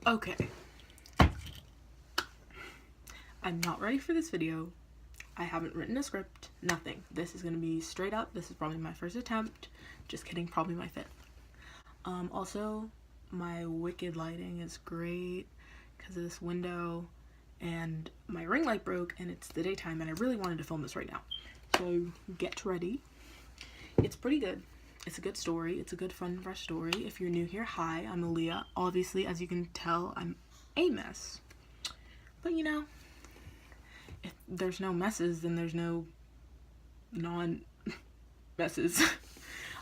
Okay, I'm not ready for this video. I haven't written a script, nothing. This is gonna be straight up. This is probably my first attempt. Just kidding, probably my fifth. Also, my wicked lighting is great because of this window, and my ring light broke and it's the daytime and I really wanted to film this right now. So get ready. It's pretty good. It's a good story. It's a good, fun, fresh story. If you're new here, hi, I'm Aaliyah. Obviously, as you can tell, I'm a mess. But you know, if there's no messes, then there's no non-messes.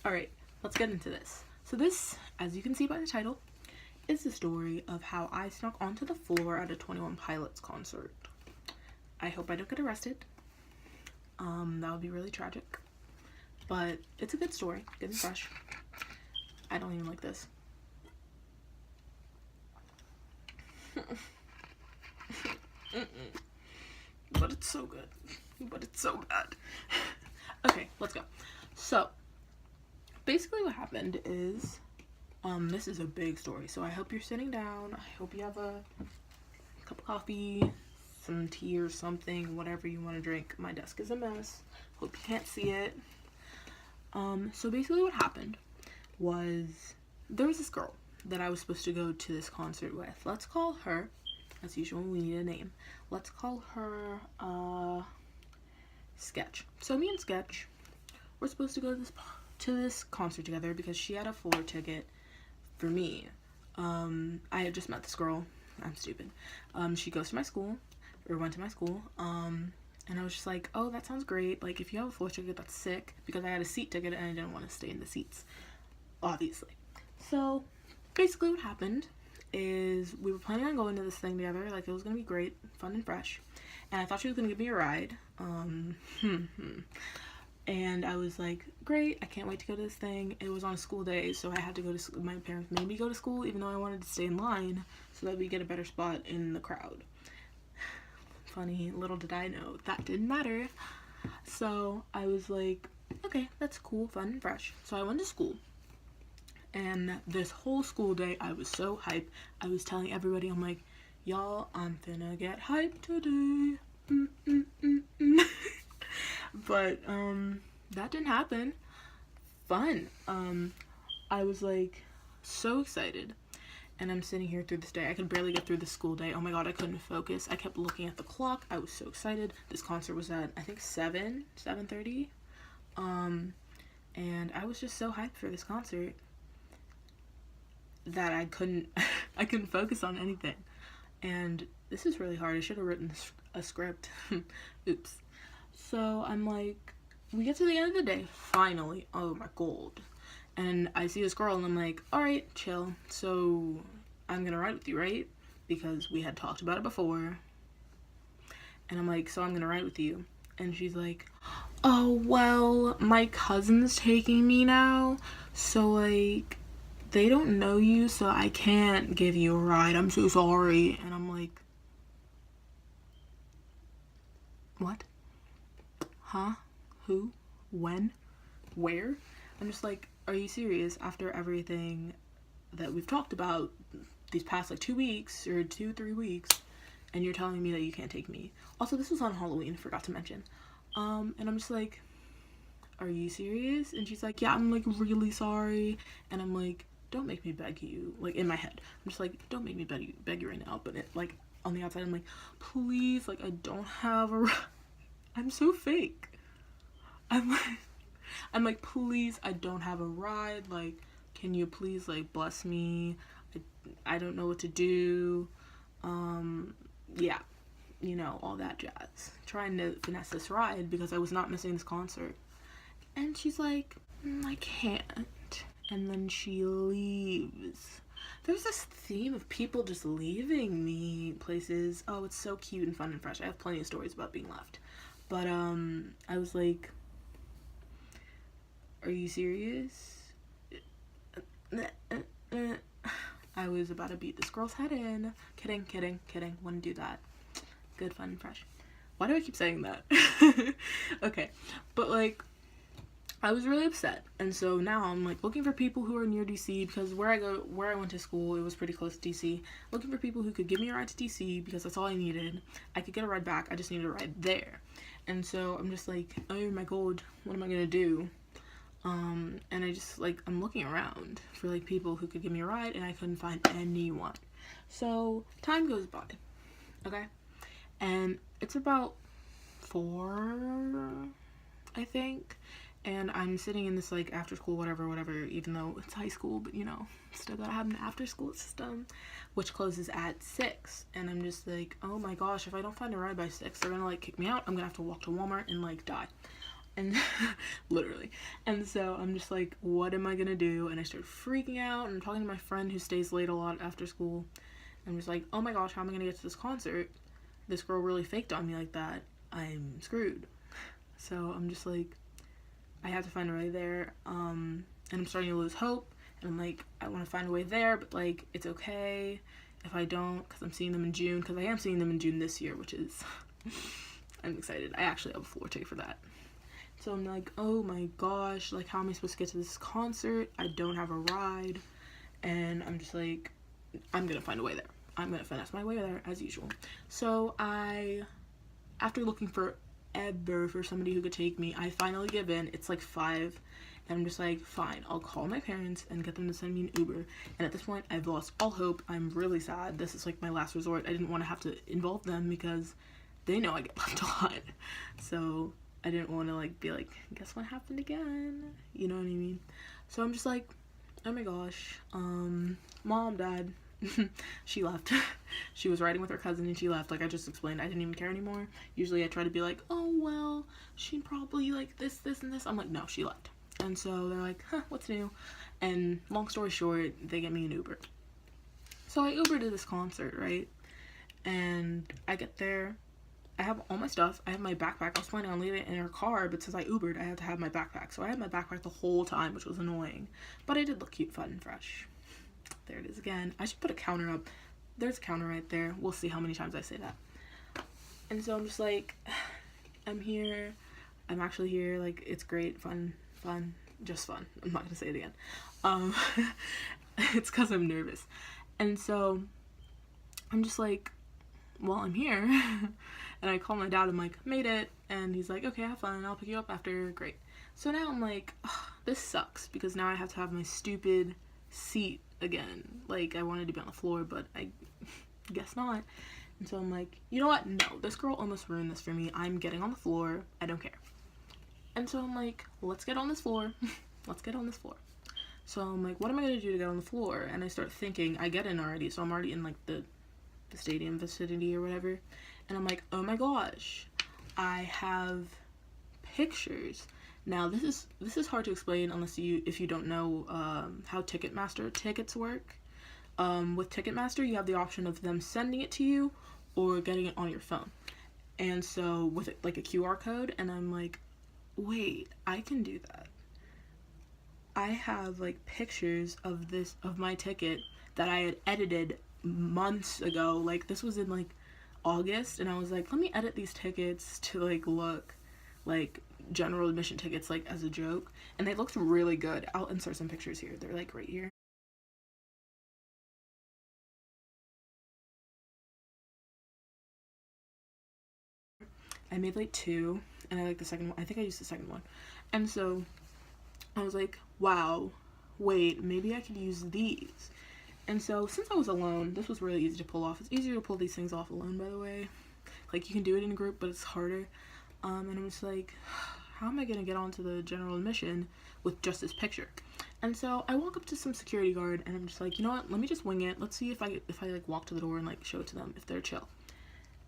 Alright, let's get into this. So this, as you can see by the title, is the story of how I snuck onto the floor at a 21 Pilots concert. I hope I don't get arrested. That would be really tragic. But it's a good story, good and fresh. I don't even like this. But it's so good. But it's so bad. Okay, let's go. So, basically what happened is, this is a big story. So I hope you're sitting down. I hope you have a cup of coffee, some tea or something, whatever you want to drink. My desk is a mess. Hope you can't see it. So basically what happened was there was this girl that I was supposed to go to this concert with. Let's call her, as usual, we need a name. Let's call her, Sketch. So me and Sketch were supposed to go to this concert together because she had a floor ticket for me. I had just met this girl. I'm stupid. She goes to my school, or went to my school, and I was just like, oh, that sounds great. Like, if you have a floor ticket, that's sick. Because I had a seat ticket and I didn't want to stay in the seats, obviously. So, basically what happened is we were planning on going to this thing together. Like, it was going to be great, fun and fresh. And I thought she was going to give me a ride. And I was like, great, I can't wait to go to this thing. It was on a school day, so I had to go to school. My parents made me go to school, even though I wanted to stay in line so that we get a better spot in the crowd. Funny, little did I know that didn't matter. So I was like, okay, that's cool, fun and fresh. So I went to school, and this whole school day I was so hyped. I was telling everybody, I'm like, y'all, I'm finna get hyped today. But that didn't happen. Fun. I was like so excited. And I'm sitting here through this day. I could barely get through the school day. Oh my god, I couldn't focus. I kept looking at the clock. I was so excited. This concert was at, I think, 7:30. And I was just so hyped for this concert that I couldn't I couldn't focus on anything. And this is really hard. I should have written a script. Oops. So I'm like, we get to the end of the day, finally. Oh my god. And I see this girl and I'm like, alright, chill. So I'm gonna ride with you, right? Because we had talked about it before. And I'm like, so I'm gonna ride with you. And she's like, oh, well, my cousin's taking me now. So, like, they don't know you, so I can't give you a ride. I'm so sorry. And I'm like, what? Huh? Who? When? Where? I'm just like, are you serious? After everything that we've talked about these past like 2 weeks or 3 weeks, and you're telling me that you can't take me. Also, this was on Halloween, forgot to mention. And I'm just like, are you serious? And she's like, yeah, I'm like really sorry. And I'm like, don't make me beg you. Like, in my head, I'm just like, don't make me beg you right now. But it, like, on the outside, I'm like, please, like, I don't have a I'm so fake. I'm like, please, I don't have a ride. Like, can you please, like, bless me? I don't know what to do. Yeah, you know, all that jazz. Trying to finesse this ride because I was not missing this concert. And she's like, I can't. And then she leaves. There's this theme of people just leaving me places. Oh, it's so cute and fun and fresh. I have plenty of stories about being left. But, I was like, are you serious? I was about to beat this girl's head in. Kidding. Wouldn't do that. Good, fun, and fresh. Why do I keep saying that? Okay. But, like, I was really upset. And so now I'm like looking for people who are near DC, because where I went to school, it was pretty close to DC. Looking for people who could give me a ride to DC, because that's all I needed. I could get a ride back, I just needed a ride there. And so I'm just like, oh my god, what am I gonna do? And I just like, I'm looking around for like people who could give me a ride, and I couldn't find anyone. So time goes by, okay? And it's about 4, I think, and I'm sitting in this like after school whatever, even though it's high school, but you know, still gotta have an after school system, which closes at 6. And I'm just like, oh my gosh, if I don't find a ride by 6, they're gonna like kick me out. I'm gonna have to walk to Walmart and like die. And literally. And so I'm just like, what am I gonna do? And I start freaking out, and I'm talking to my friend who stays late a lot after school. I'm just like, oh my gosh, how am I gonna get to this concert? This girl really faked on me like that. I'm screwed. So I'm just like, I have to find a way there. And I'm starting to lose hope. And I'm like, I want to find a way there, but like, it's okay if I don't, because I'm seeing them in June. Because I am seeing them in June this year, which is, I'm excited. I actually have a floor ticket for that. So I'm like, oh my gosh, like, how am I supposed to get to this concert? I don't have a ride. And I'm just like, I'm gonna find a way there. I'm gonna finesse my way there as usual. So after looking forever for somebody who could take me, I finally give in. It's like 5, and I'm just like, fine, I'll call my parents and get them to send me an Uber. And at this point, I've lost all hope. I'm really sad. This is like my last resort. I didn't want to have to involve them, because they know I get left a lot. So I didn't want to like be like, guess what happened again? You know what I mean? So I'm just like, oh my gosh, mom, dad, she left. She was riding with her cousin and she left. Like I just explained, I didn't even care anymore. Usually I try to be like, oh well, she probably like this and this. I'm like, no, she left. And so they're like, huh, what's new? And long story short, they get me an Uber. So I Ubered to this concert, right? And I get there, I have all my stuff. I have my backpack. I was planning on leaving it in her car, but since I Ubered, I had to have my backpack. So I had my backpack the whole time, which was annoying. But I did look cute, fun, and fresh. There it is again. I should put a counter up. There's a counter right there. We'll see how many times I say that. And so I'm just like, I'm here. I'm actually here. Like, it's great, fun, just fun. I'm not gonna say it again. It's because I'm nervous. And so I'm just like, well, I'm here. And I call my dad. I'm like, made it. And he's like, okay, have fun. I'll pick you up after. Great. So now I'm like, oh, this sucks, because now I have to have my stupid seat again. Like, I wanted to be on the floor, but I guess not. And so I'm like, you know what? No, this girl almost ruined this for me. I'm getting on the floor. I don't care. And so I'm like, let's get on this floor. Let's get on this floor. So I'm like, what am I going to do to get on the floor? And I start thinking, I get in already. So I'm already in like the stadium vicinity or whatever. And I'm like, oh my gosh, I have pictures. Now this is hard to explain if you don't know how Ticketmaster tickets work. With Ticketmaster, you have the option of them sending it to you or getting it on your phone. And so with it, like a QR code, and I'm like, wait, I can do that. I have like pictures of my ticket that I had edited months ago. Like, this was in like August, and I was like, let me edit these tickets to like look like general admission tickets, like as a joke, and they looked really good. I'll insert some pictures here. They're like right here. I made like 2, and I like the second one. I think I used the second one. And so I was like, wow, wait, maybe I could use these. And so since I was alone, this was really easy to pull off. It's easier to pull these things off alone, by the way. Like, you can do it in a group, but it's harder. And I'm just like, how am I gonna get onto the general admission with just this picture? And so I walk up to some security guard, and I'm just like, you know what, let me just wing it. Let's see if I like walk to the door and like show it to them, if they're chill.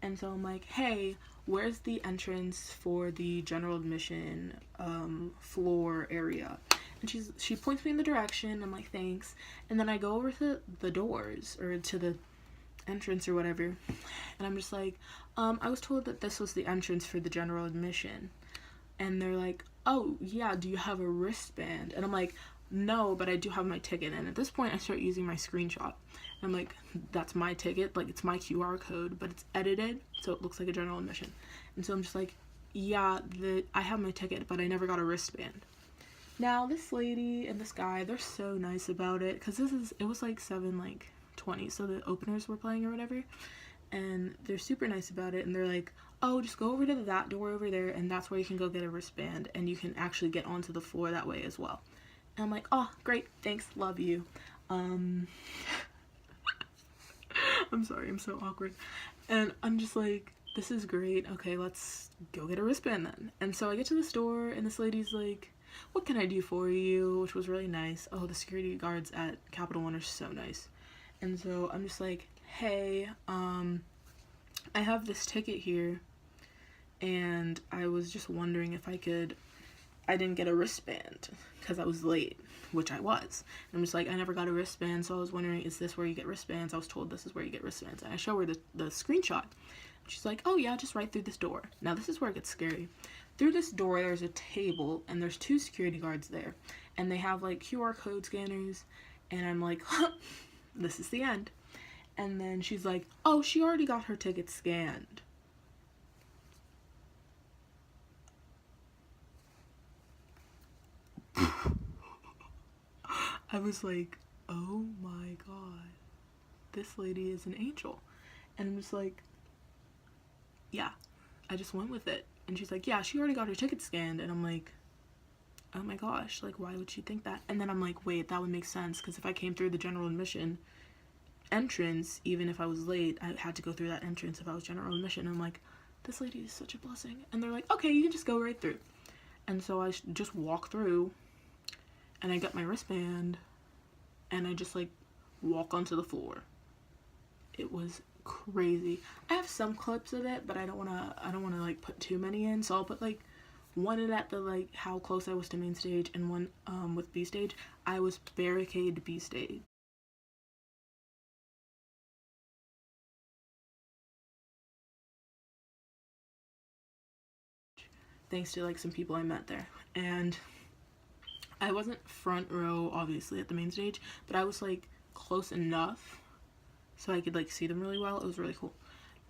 And so I'm like, hey, where's the entrance for the general admission floor area? And she points me in the direction. I'm like, thanks. And then I go over to the doors, or to the entrance or whatever, and I'm just like, I was told that this was the entrance for the general admission. And they're like, oh yeah, do you have a wristband? And I'm like, no, but I do have my ticket. And at this point I start using my screenshot. I'm like, that's my ticket, like it's my QR code, but it's edited so it looks like a general admission. And so I'm just like, yeah, I have my ticket, but I never got a wristband. Now this lady and this guy, they're so nice about it, because it was like 7:20, so the openers were playing or whatever, and they're super nice about it, and they're like, oh, just go over to that door over there, and that's where you can go get a wristband, and you can actually get onto the floor that way as well. And I'm like, oh, great, thanks, love you. I'm sorry, I'm so awkward. And I'm just like, this is great, okay, let's go get a wristband then. And so I get to the store, and this lady's like, what can I do for you? Which was really nice. Oh, the security guards at Capital One are so nice. And so I'm just like, hey, I have this ticket here, and I was just wondering if I didn't get a wristband because I was late, which I was. And I'm just like, I never got a wristband, so I was wondering, is this where you get wristbands? I was told this is where you get wristbands. And I show her the screenshot. She's like, oh yeah, just right through this door. Now this is where it gets scary. Through this door, there's a table, and there's 2 security guards there. And they have like QR code scanners, and I'm like, huh, this is the end. And then she's like, oh, she already got her ticket scanned. I was like, oh my god, this lady is an angel. And I'm just like, yeah, I just went with it. And she's like, yeah, she already got her ticket scanned. And I'm like, oh my gosh, like, why would she think that? And then I'm like, wait, that would make sense, because if I came through the general admission entrance, even if I was late, I had to go through that entrance if I was general admission. I'm like, this lady is such a blessing. And they're like, okay, you can just go right through. And so I just walk through, and I get my wristband, and I just like walk onto the floor. It was crazy. I have some clips of it, but I don't wanna like put too many in, so I'll put like one in at the like how close I was to main stage, and one with B stage. I was barricade B stage. Thanks to like some people I met there. And I wasn't front row obviously at the main stage, but I was like close enough so I could like see them really well. It was really cool.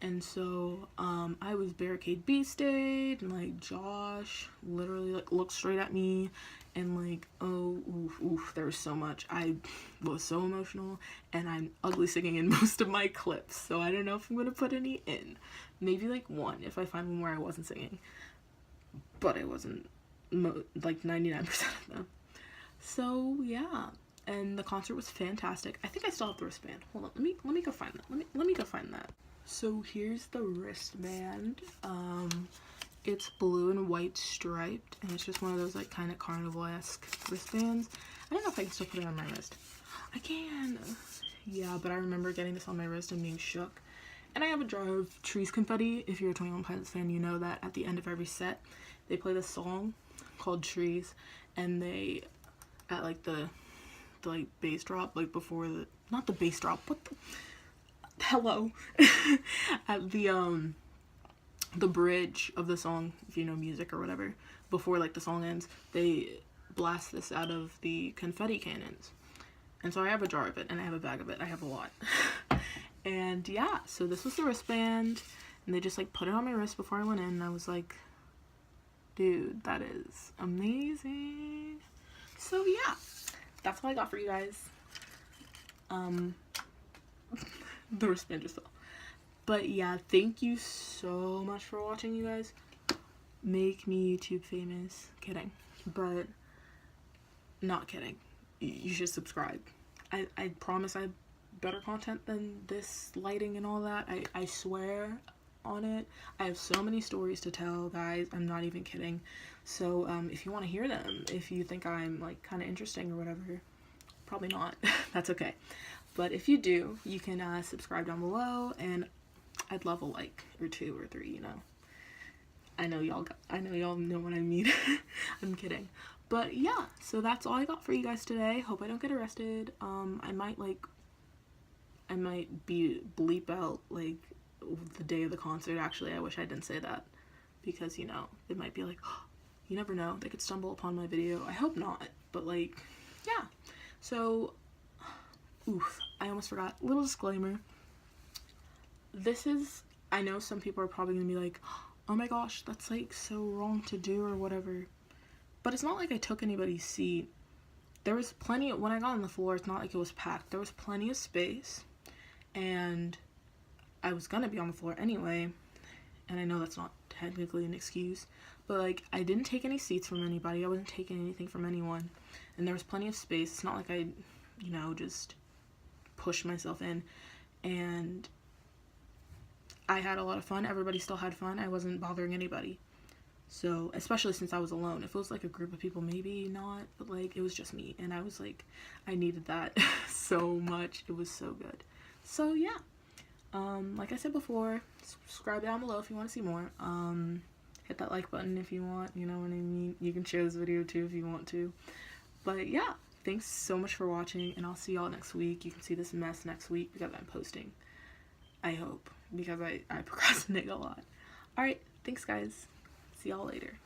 And so I was barricade B stage, and like Josh literally like looked straight at me, and like, oh oof, there was so much. I was so emotional, and I'm ugly singing in most of my clips, so I don't know if I'm gonna put any in. Maybe like one if I find one where I wasn't singing, but it wasn't like 99% of them. So yeah, and the concert was fantastic. I think I still have the wristband. Hold on, let me go find that. Let me go find that. So here's the wristband. It's blue and white striped, and it's just one of those like kind of carnival-esque wristbands. I don't know if I can still put it on my wrist. I can. Yeah, but I remember getting this on my wrist and being shook. And I have a jar of Trees confetti. If you're a 21 Pilots fan, you know that at the end of every set, they play this song called Trees, and they, at like the like bass drop, like before the, not the bass drop, what the, hello, at the bridge of the song, if you know music or whatever, before like the song ends, they blast this out of the confetti cannons. And so I have a jar of it, and I have a bag of it. I have a lot. And yeah, so this was the wristband, and they just like put it on my wrist before I went in, and I was like, dude, that is amazing. So yeah, that's all I got for you guys. The wristband just fell. But yeah, thank you so much for watching, you guys. Make me YouTube famous. Kidding. But not kidding. You should subscribe. I promise I have better content than this lighting and all that. I swear on it. I have so many stories to tell, guys. I'm not even kidding. So if you want to hear them, if you think I'm like kind of interesting or whatever, probably not. That's okay. But if you do, you can subscribe down below, and I'd love a like or 2 or 3, you know. I know y'all know what I mean. I'm kidding. But yeah, so that's all I got for you guys today. Hope I don't get arrested. I might bleep out like the day of the concert. Actually, I wish I didn't say that, because you know, it might be like, oh, you never know, they could stumble upon my video. I hope not, but like, yeah. So oof, I almost forgot. Little disclaimer. This is, I know some people are probably gonna be like, oh my gosh, that's like so wrong to do or whatever. but it's not like I took anybody's seat. There was plenty of, when I got on the floor, it's not like it was packed. There was plenty of space, and I was gonna be on the floor anyway, and I know that's not technically an excuse, but like, I didn't take any seats from anybody. I wasn't taking anything from anyone, and there was plenty of space. It's not like I, you know, just pushed myself in, and I had a lot of fun. Everybody still had fun. I wasn't bothering anybody. So, especially since I was alone. If it was like a group of people, maybe not, but like, it was just me, and I was like, I needed that so much. It was so good. So yeah, like I said before, subscribe down below if you want to see more. Hit that like button if you want, you know what I mean. You can share this video too if you want to. But yeah, thanks so much for watching, and I'll see y'all next week. You can see this mess next week because I'm posting. I hope, because I procrastinate a lot. Alright, thanks guys. See y'all later.